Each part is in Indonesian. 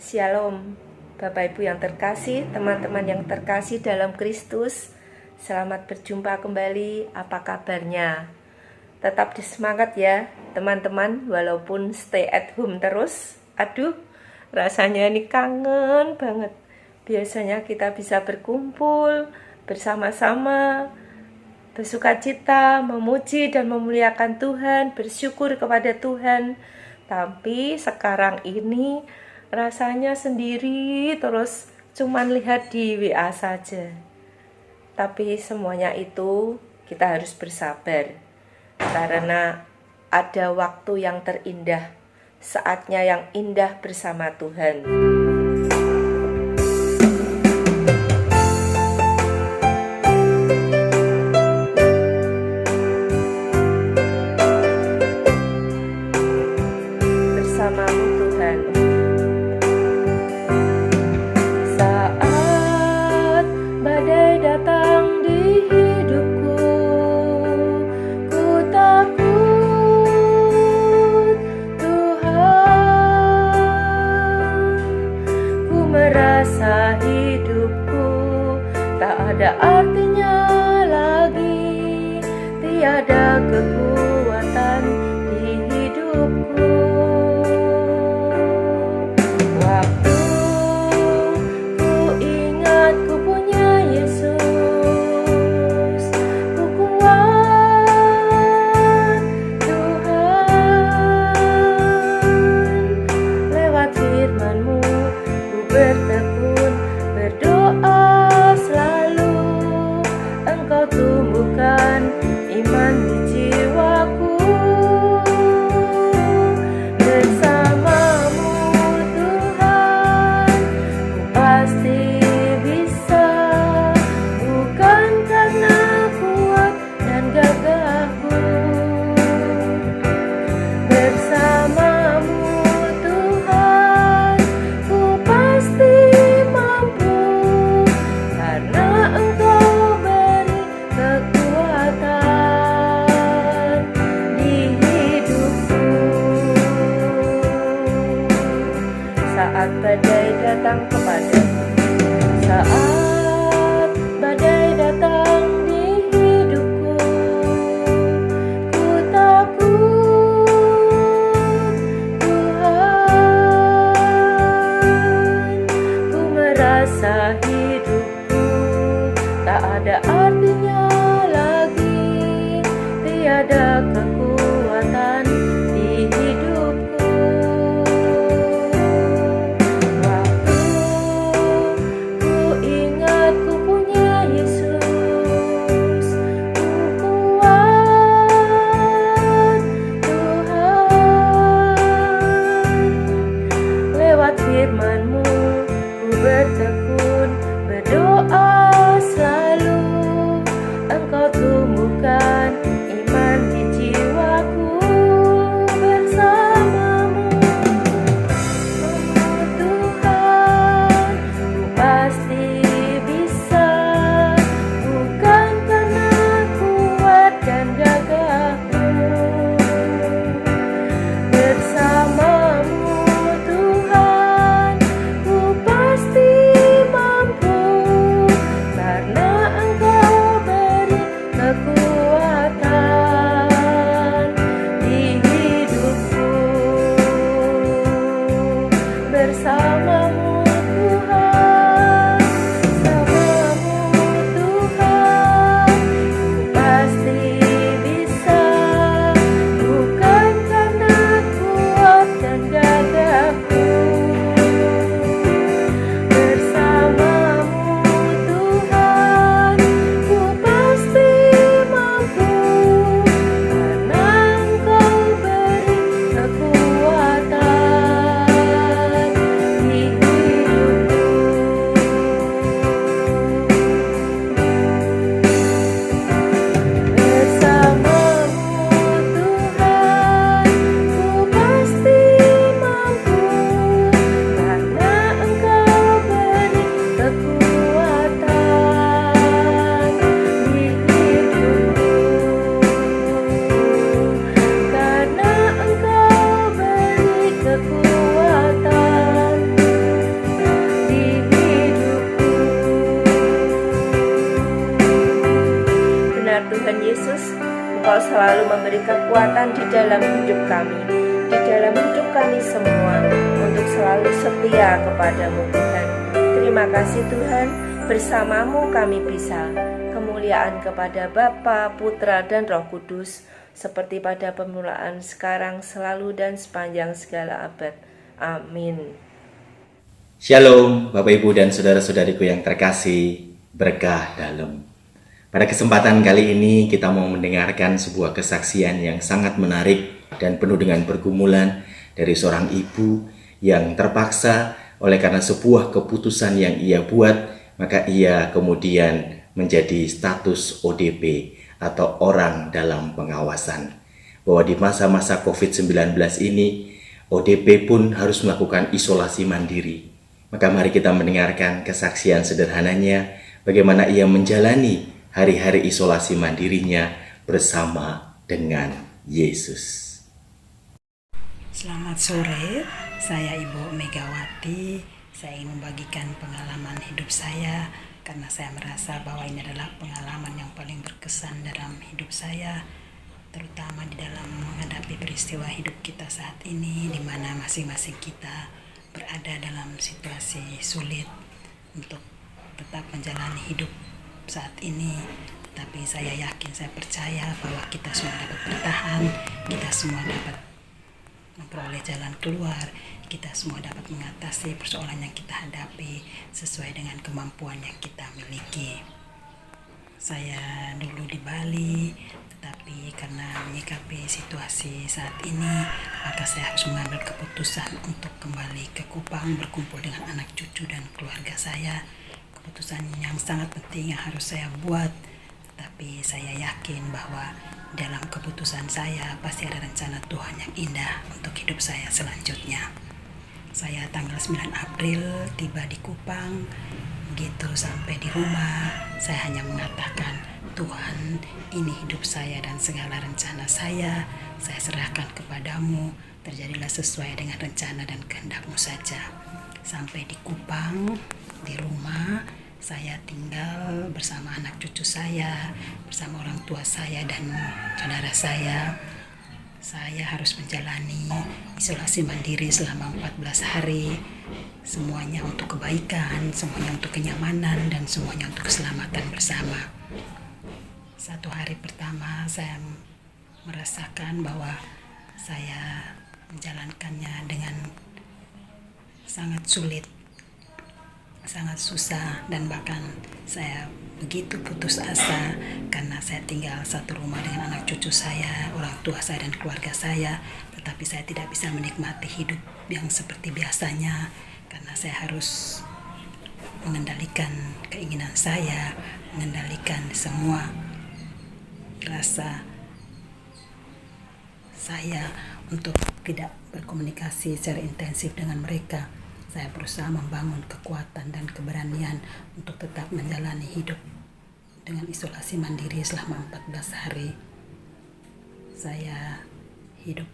Shalom, Bapak Ibu yang terkasih, teman-teman yang terkasih dalam Kristus. Selamat berjumpa kembali, apa kabarnya? Tetap disemangat ya teman-teman, walaupun stay at home terus. Aduh, rasanya ini kangen banget. Biasanya kita bisa berkumpul bersama-sama, bersukacita, memuji dan memuliakan Tuhan, bersyukur kepada Tuhan. Tapi sekarang ini rasanya sendiri terus, cuman lihat di WA saja. Tapi semuanya itu kita harus bersabar, karena ada waktu yang terindah, saatnya yang indah bersama Tuhan. Bersamamu Tuhan. Saat badai datang di hidupku, ku takut Tuhan. Ku merasa hidupku tak ada artinya lagi, tiada kekuatan di hidupku. Waktu ku ingat ku punya Yesus, ku kuat Tuhan. Lewat firman-Mu ku bertekun, berdoa selalu, Engkau tumbuhkan iman di jiwaku. Bersamamu Tuhan, ku pasti bisa, bukan karena kuat dan gagahku. Bersamamu Tuhan, ku pasti mampu, karena Engkau beri kekuatan di hidupku. Saat badai datang kepadaku, saat badai datang di hidupku, ku takut Tuhan. Ku merasa hidupku tak ada artinya lagi, tiada kekuatan di hidupku. Waktu ku ingat ku punya Yesus, ku kuat Tuhan. Lewat firman-Mu ku bertekun, berdoa selalu, Engkau tumbuhkan iman di jiwaku. Bersamamu Tuhan, ku pasti bisa, bukan karena kuat dan gagahku. Bersamamu Tuhan, ku pasti mampu, selalu memberi kekuatan di dalam hidup kami, di dalam hidup kami semua, untuk selalu setia kepadamu Tuhan. Terima kasih Tuhan, bersamamu kami bisa. Kemuliaan kepada Bapa, Putra, dan Roh Kudus, seperti pada permulaan, sekarang, selalu, dan sepanjang segala abad. Amin. Shalom Bapak Ibu dan saudara-saudariku yang terkasih, berkah dalam. Pada kesempatan kali ini kita mau mendengarkan sebuah kesaksian yang sangat menarik dan penuh dengan pergumulan dari seorang ibu yang terpaksa oleh karena sebuah keputusan yang ia buat, maka ia kemudian menjadi status ODP atau orang dalam pengawasan. Bahwa di masa-masa COVID-19 ini, ODP pun harus melakukan isolasi mandiri. Maka mari kita mendengarkan kesaksian sederhananya bagaimana ia menjalani hari-hari isolasi mandirinya bersama dengan Yesus. Selamat sore, saya Ibu Megawati. Saya ingin membagikan pengalaman hidup saya karena saya merasa bahwa ini adalah pengalaman yang paling berkesan dalam hidup saya, terutama di dalam menghadapi peristiwa hidup kita saat ini, di mana masing-masing kita berada dalam situasi sulit untuk tetap menjalani hidup saat ini. Tapi saya yakin, saya percaya bahwa kita semua dapat bertahan, kita semua dapat memperoleh jalan keluar, kita semua dapat mengatasi persoalan yang kita hadapi sesuai dengan kemampuan yang kita miliki. Saya dulu di Bali, tetapi karena menyikapi situasi saat ini, maka saya harus mengambil keputusan untuk kembali ke Kupang berkumpul dengan anak cucu dan keluarga saya. Keputusan yang sangat penting yang harus saya buat, tapi saya yakin bahwa dalam keputusan saya pasti ada rencana Tuhan yang indah untuk hidup saya selanjutnya. Saya tanggal 9 April tiba di Kupang. Begitu sampai di rumah, saya hanya mengatakan, Tuhan, ini hidup saya dan segala rencana saya serahkan kepadamu, terjadilah sesuai dengan rencana dan kehendak-Mu saja. Sampai di Kupang, di rumah, saya tinggal bersama anak cucu saya, bersama orang tua saya dan saudara saya. Saya harus menjalani isolasi mandiri selama 14 hari. Semuanya untuk kebaikan, semuanya untuk kenyamanan, dan semuanya untuk keselamatan bersama. 1 hari pertama saya merasakan bahwa saya menjalankannya dengan sangat sulit, sangat susah, dan bahkan saya begitu putus asa karena saya tinggal satu rumah dengan anak cucu saya, orang tua saya dan keluarga saya, tetapi saya tidak bisa menikmati hidup yang seperti biasanya karena saya harus mengendalikan keinginan saya, mengendalikan semua rasa saya untuk tidak berkomunikasi secara intensif dengan mereka. Saya berusaha membangun kekuatan dan keberanian untuk tetap menjalani hidup dengan isolasi mandiri selama 14 hari. Saya hidup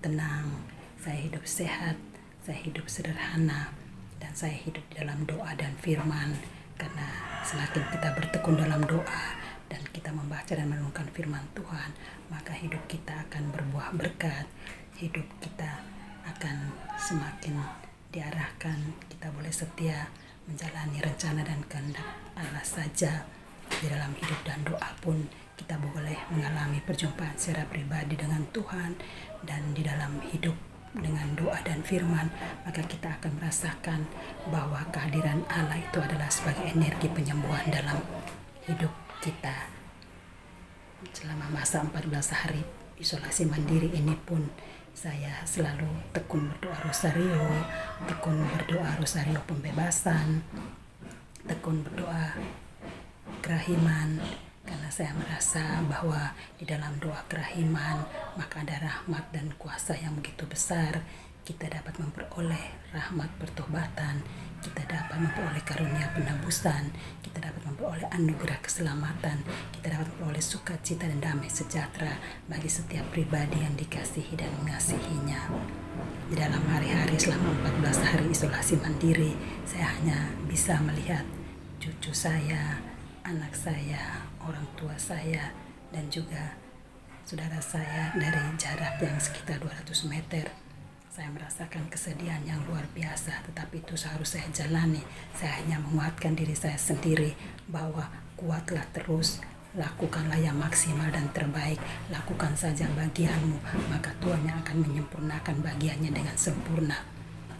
tenang, saya hidup sehat, saya hidup sederhana, dan saya hidup dalam doa dan firman. Karena semakin kita bertekun dalam doa dan kita membaca dan merenungkan firman Tuhan, maka hidup kita akan berbuah berkat, hidup kita akan semakin diarahkan, kita boleh setia menjalani rencana dan kehendak Allah saja. Di dalam hidup dan doa pun kita boleh mengalami perjumpaan secara pribadi dengan Tuhan, dan di dalam hidup dengan doa dan firman, maka kita akan merasakan bahwa kehadiran Allah itu adalah sebagai energi penyembuhan dalam hidup kita. Selama masa 14 hari isolasi mandiri ini pun saya selalu tekun berdoa rosario pembebasan, tekun berdoa kerahiman, karena saya merasa bahwa di dalam doa kerahiman maka ada rahmat dan kuasa yang begitu besar. Kita dapat memperoleh rahmat pertobatan, kita dapat memperoleh karunia penebusan, kita dapat memperoleh anugerah keselamatan, kita dapat memperoleh sukacita dan damai sejahtera bagi setiap pribadi yang dikasihi dan mengasihinya. Di dalam hari-hari selama 14 hari isolasi mandiri, saya hanya bisa melihat cucu saya, anak saya, orang tua saya, dan juga saudara saya dari jarak yang sekitar 200 meter. Saya merasakan kesedihan yang luar biasa, tetapi itu seharus saya jalani. Saya hanya menguatkan diri saya sendiri bahwa kuatlah terus, lakukanlah yang maksimal dan terbaik, lakukan saja bagianmu, maka Tuhan yang akan menyempurnakan bagiannya dengan sempurna.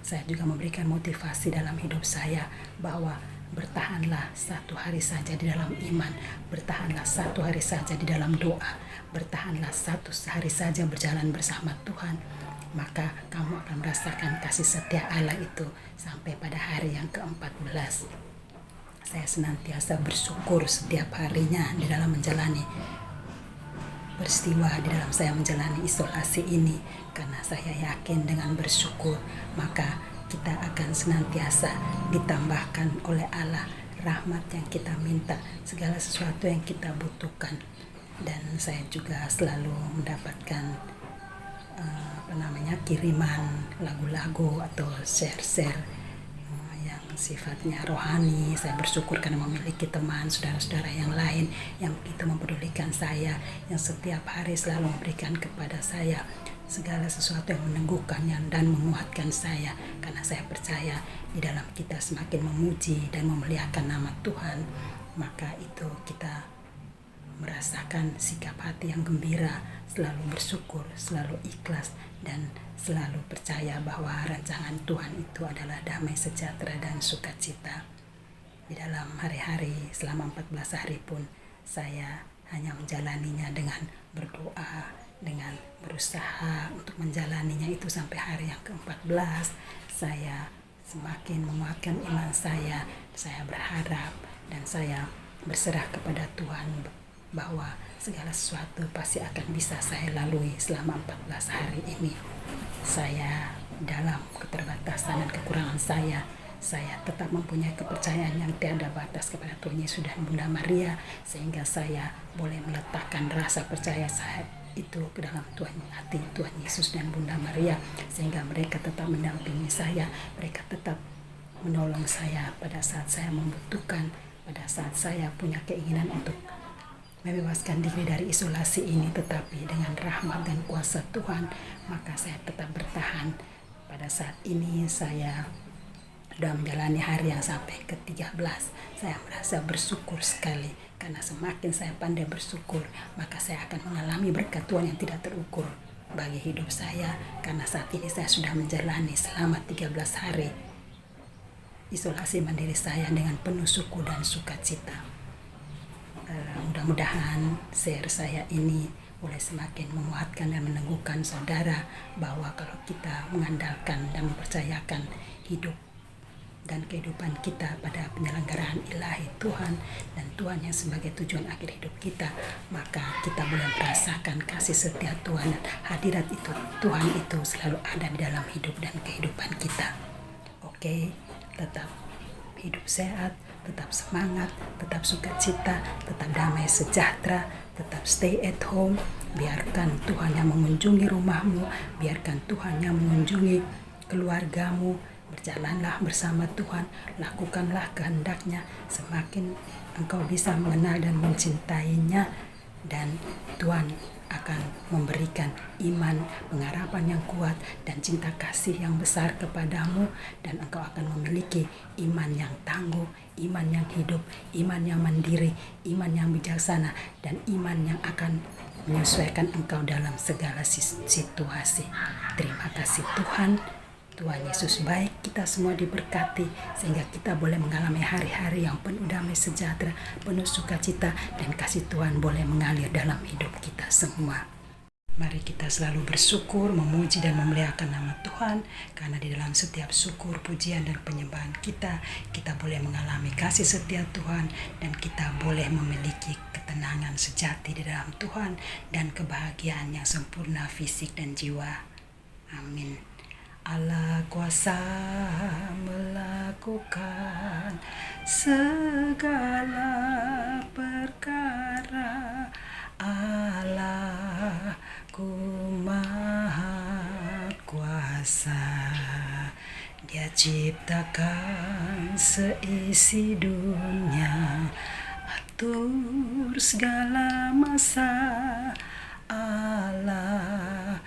Saya juga memberikan motivasi dalam hidup saya bahwa bertahanlah satu hari saja di dalam iman, bertahanlah satu hari saja di dalam doa, bertahanlah satu hari saja berjalan bersama Tuhan, maka kamu akan merasakan kasih setia Allah itu sampai pada hari yang ke-14. Saya senantiasa bersyukur setiap harinya di dalam menjalani peristiwa, di dalam saya menjalani isolasi ini, karena saya yakin dengan bersyukur maka kita akan senantiasa ditambahkan oleh Allah rahmat yang kita minta, segala sesuatu yang kita butuhkan. Dan saya juga selalu mendapatkan kiriman lagu-lagu atau share-share yang sifatnya rohani. Saya bersyukur karena memiliki teman, saudara-saudara yang lain yang begitu mempedulikan saya, yang setiap hari selalu memberikan kepada saya segala sesuatu yang meneguhkan dan menguatkan saya, karena saya percaya di dalam kita semakin memuji dan memuliakan nama Tuhan, maka itu kita merasakan sikap hati yang gembira, selalu bersyukur, selalu ikhlas, dan selalu percaya bahwa rancangan Tuhan itu adalah damai sejahtera dan sukacita. Di dalam hari-hari selama 14 hari pun saya hanya menjalaninya dengan berdoa, dengan berusaha untuk menjalaninya itu sampai hari yang ke-14. Saya semakin menguatkan iman saya berharap dan saya berserah kepada Tuhan bahwa segala sesuatu pasti akan bisa saya lalui selama 14 hari ini. Saya dalam keterbatasan dan kekurangan saya tetap mempunyai kepercayaan yang tiada batas kepada Tuhan Yesus dan Bunda Maria, sehingga saya boleh meletakkan rasa percaya saya itu ke dalam hati Tuhan Yesus dan Bunda Maria, sehingga mereka tetap mendampingi saya, mereka tetap menolong saya pada saat saya membutuhkan, pada saat saya punya keinginan untuk membebaskan diri dari isolasi ini. Tetapi dengan rahmat dan kuasa Tuhan, maka saya tetap bertahan. Pada saat ini saya sudah menjalani hari yang sampai ke-13. Saya merasa bersyukur sekali, karena semakin saya pandai bersyukur, maka saya akan mengalami berkat Tuhan yang tidak terukur bagi hidup saya, karena saat ini saya sudah menjalani selama 13 hari isolasi mandiri saya dengan penuh syukur dan sukacita. Mudah-mudahan share saya ini boleh semakin menguatkan dan meneguhkan saudara bahwa kalau kita mengandalkan dan mempercayakan hidup dan kehidupan kita pada penyelenggaraan ilahi Tuhan dan Tuhan yang sebagai tujuan akhir hidup kita, maka kita boleh merasakan kasih setia Tuhan dan hadirat itu Tuhan itu selalu ada di dalam hidup dan kehidupan kita. Oke, tetap hidup sehat, tetap semangat, tetap sukacita, tetap damai sejahtera, tetap stay at home. Biarkan Tuhan yang mengunjungi rumahmu, biarkan Tuhan yang mengunjungi keluargamu. Berjalanlah bersama Tuhan, lakukanlah kehendaknya. Semakin engkau bisa mengenal dan mencintainya, dan Tuhan akan memberikan iman, pengharapan yang kuat, dan cinta kasih yang besar kepadamu, dan engkau akan memiliki iman yang tangguh, iman yang hidup, iman yang mandiri, iman yang bijaksana, dan iman yang akan menyesuaikan engkau dalam segala situasi. Terima kasih Tuhan. Tuhan Yesus baik, kita semua diberkati sehingga kita boleh mengalami hari-hari yang penuh damai sejahtera, penuh sukacita, dan kasih Tuhan boleh mengalir dalam hidup kita semua. Mari kita selalu bersyukur, memuji dan memuliakan nama Tuhan, karena di dalam setiap syukur, pujian, dan penyembahan kita boleh mengalami kasih setia Tuhan, dan kita boleh memiliki ketenangan sejati di dalam Tuhan dan kebahagiaan yang sempurna fisik dan jiwa. Amin. Allah kuasa melakukan segala perkara. Allahku maha kuasa, Dia ciptakan seisi dunia, atur segala masa. Allahku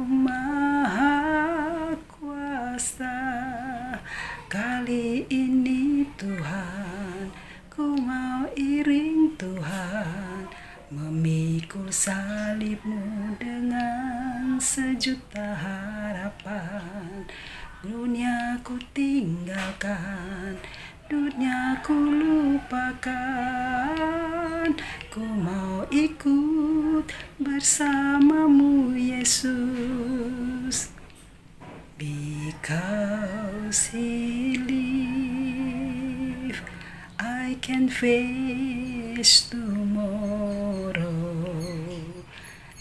Maha Kuasa. Kali ini Tuhan, ku mau iring Tuhan, memikul salib-Mu dengan sejuta harapan. Dunia ku tinggalkan, dunia ku lupakan, ku mau ikut bersama-Mu Yesus. Because He live, I can face tomorrow.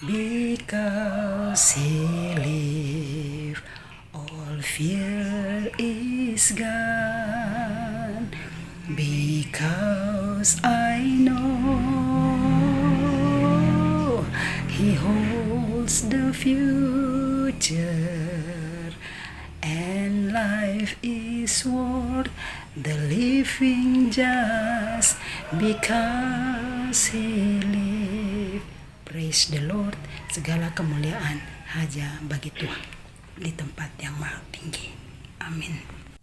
Because He live, all fear is gone. Because I know He holds the future, and life is worth the living just because He live. Praise the Lord. Segala kemuliaan hanya bagi Tuhan di tempat yang maha tinggi. Amin.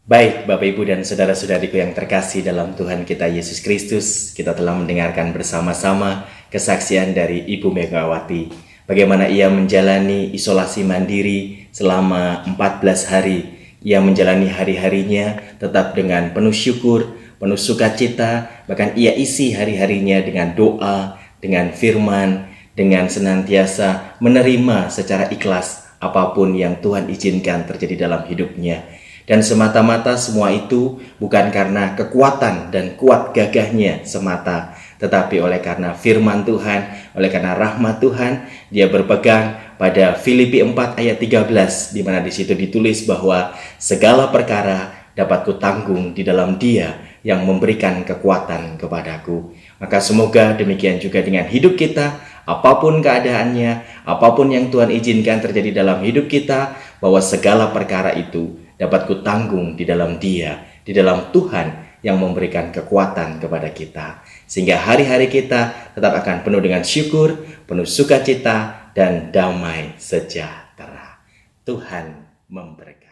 Baik, Bapak Ibu dan saudara-saudariku yang terkasih dalam Tuhan kita Yesus Kristus, kita telah mendengarkan bersama-sama kesaksian dari Ibu Megawati, bagaimana ia menjalani isolasi mandiri selama 14 hari. Ia menjalani hari-harinya tetap dengan penuh syukur, penuh sukacita, bahkan ia isi hari-harinya dengan doa, dengan firman, dengan senantiasa menerima secara ikhlas apapun yang Tuhan izinkan terjadi dalam hidupnya. Dan semata-mata semua itu bukan karena kekuatan dan kuat gagahnya semata, tetapi oleh karena firman Tuhan, oleh karena rahmat Tuhan. Dia berpegang pada Filipi 4 ayat 13, di mana di situ ditulis bahwa segala perkara dapat kutanggung di dalam Dia yang memberikan kekuatan kepadaku. Maka semoga demikian juga dengan hidup kita, apapun keadaannya, apapun yang Tuhan izinkan terjadi dalam hidup kita, bahwa segala perkara itu dapat kutanggung di dalam Dia, di dalam Tuhan yang memberikan kekuatan kepada kita. Sehingga hari-hari kita tetap akan penuh dengan syukur, penuh sukacita, dan damai sejahtera. Tuhan memberkati.